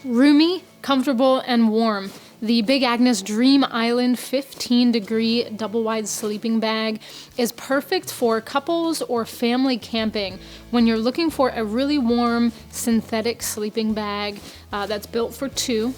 Roomy, comfortable, and warm. The Big Agnes Dream Island 15-degree double-wide sleeping bag is perfect for couples or family camping when you're looking for a really warm synthetic sleeping bag that's built for two,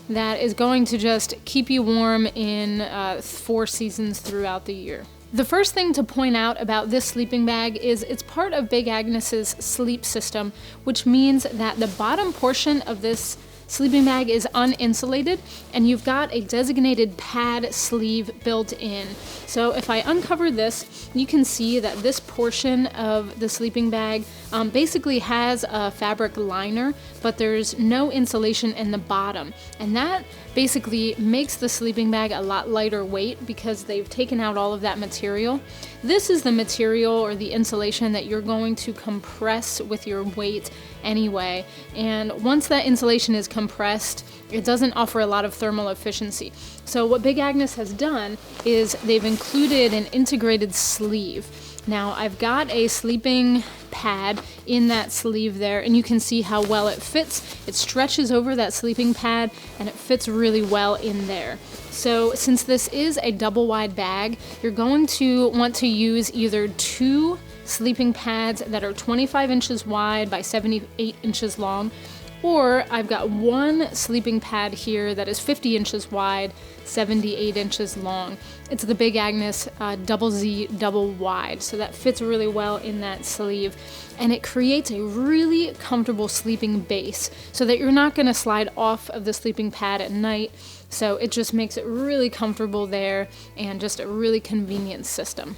that is going to just keep you warm in 4 seasons throughout the year. The first thing to point out about this sleeping bag is it's part of Big Agnes's sleep system, which means that the bottom portion of this sleeping bag is uninsulated, and you've got a designated pad sleeve built in. So if I uncover this, you can see that this portion of the sleeping bag basically has a fabric liner, but there's no insulation in the bottom. And that basically makes the sleeping bag a lot lighter weight because they've taken out all of that material. This is the material or the insulation that you're going to compress with your weight anyway. And once that insulation is compressed, it doesn't offer a lot of thermal efficiency. So what Big Agnes has done is they've included an integrated sleeve. Now I've got a sleeping pad in that sleeve there, and you can see how well it fits. It stretches over that sleeping pad and it fits really well in there. So since this is a double wide bag, you're going to want to use either 2 sleeping pads that are 25 inches wide by 78 inches long, or I've got 1 sleeping pad here that is 50 inches wide, 78 inches long. It's the Big Agnes Double Z Double Wide, so that fits really well in that sleeve. And it creates a really comfortable sleeping base so that you're not going to slide off of the sleeping pad at night. So it just makes it really comfortable there and just a really convenient system.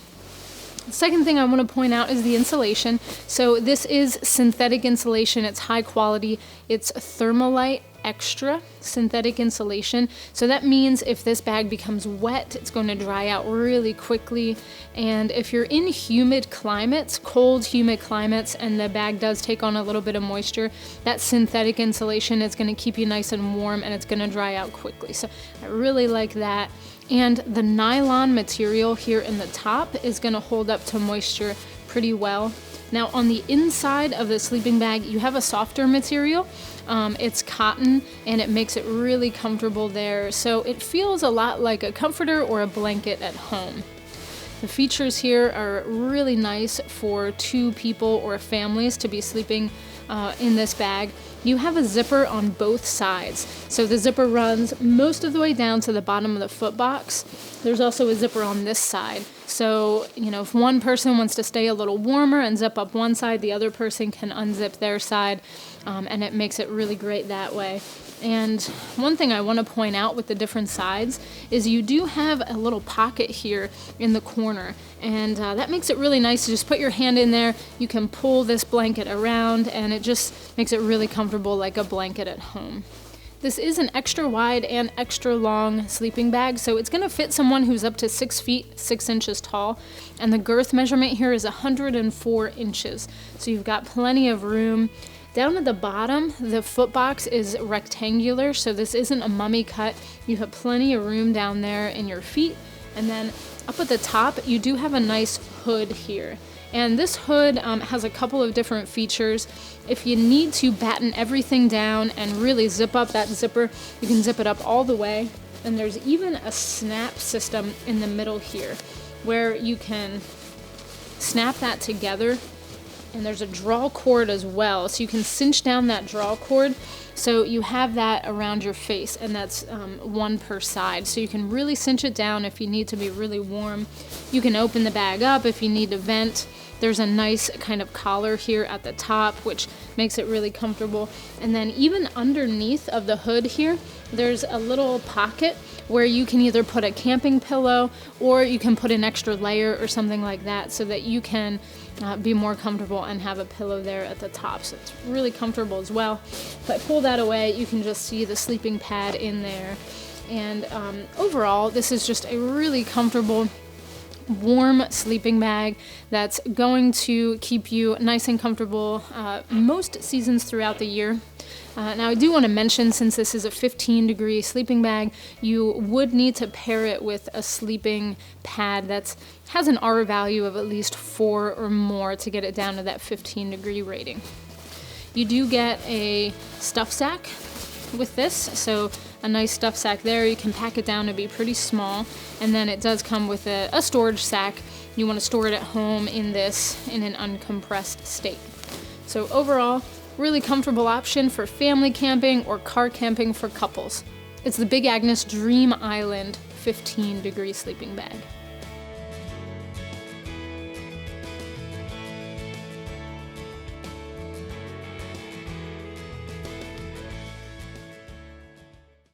The second thing I want to point out is the insulation. So this is synthetic insulation. It's high quality. It's Thermalite Extra synthetic insulation. So that means if this bag becomes wet, it's going to dry out really quickly. And if you're in humid climates, cold, humid climates, and the bag does take on a little bit of moisture, that synthetic insulation is going to keep you nice and warm, and it's going to dry out quickly. So I really like that. And the nylon material here in the top is going to hold up to moisture pretty well. Now on the inside of the sleeping bag, you have a softer material. It's cotton, and it makes it really comfortable there. So it feels a lot like a comforter or a blanket at home. The features here are really nice for 2 people or families to be sleeping in this bag. You have a zipper on both sides. So the zipper runs most of the way down to the bottom of the foot box. There's also a zipper on this side. So, if one person wants to stay a little warmer and zip up one side, the other person can unzip their side, and it makes it really great that way. And one thing I want to point out with the different sides is you do have a little pocket here in the corner, and that makes it really nice to just put your hand in there. You can pull this blanket around, and it just makes it really comfortable like a blanket at home. This is an extra wide and extra long sleeping bag, so it's going to fit someone who's up to 6 feet, 6 inches tall, and the girth measurement here is 104 inches. So you've got plenty of room. Down at the bottom, the foot box is rectangular, so this isn't a mummy cut. You have plenty of room down there in your feet. And then up at the top, you do have a nice hood here. And this hood has a couple of different features. If you need to batten everything down and really zip up that zipper, you can zip it up all the way. And there's even a snap system in the middle here where you can snap that together. And there's a draw cord as well, so you can cinch down that draw cord so you have that around your face, and that's 1 per side. So you can really cinch it down if you need to be really warm. You can open the bag up if you need to vent. There's a nice kind of collar here at the top, which makes it really comfortable. And then even underneath of the hood here, there's a little pocket where you can either put a camping pillow or you can put an extra layer or something like that so that you can be more comfortable and have a pillow there at the top. So it's really comfortable as well. If I pull that away, you can just see the sleeping pad in there. And overall, this is just a really comfortable, warm sleeping bag that's going to keep you nice and comfortable most seasons throughout the year. Now I do want to mention, since this is a 15-degree sleeping bag, you would need to pair it with a sleeping pad that has an R value of at least 4 or more to get it down to that 15-degree rating. You do get a stuff sack with this, so a nice stuff sack there. You can pack it down to be pretty small, and then it does come with a storage sack. You want to store it at home in this in an uncompressed state. So overall, really comfortable option for family camping or car camping for couples. It's the Big Agnes Dream Island 15 degree sleeping bag.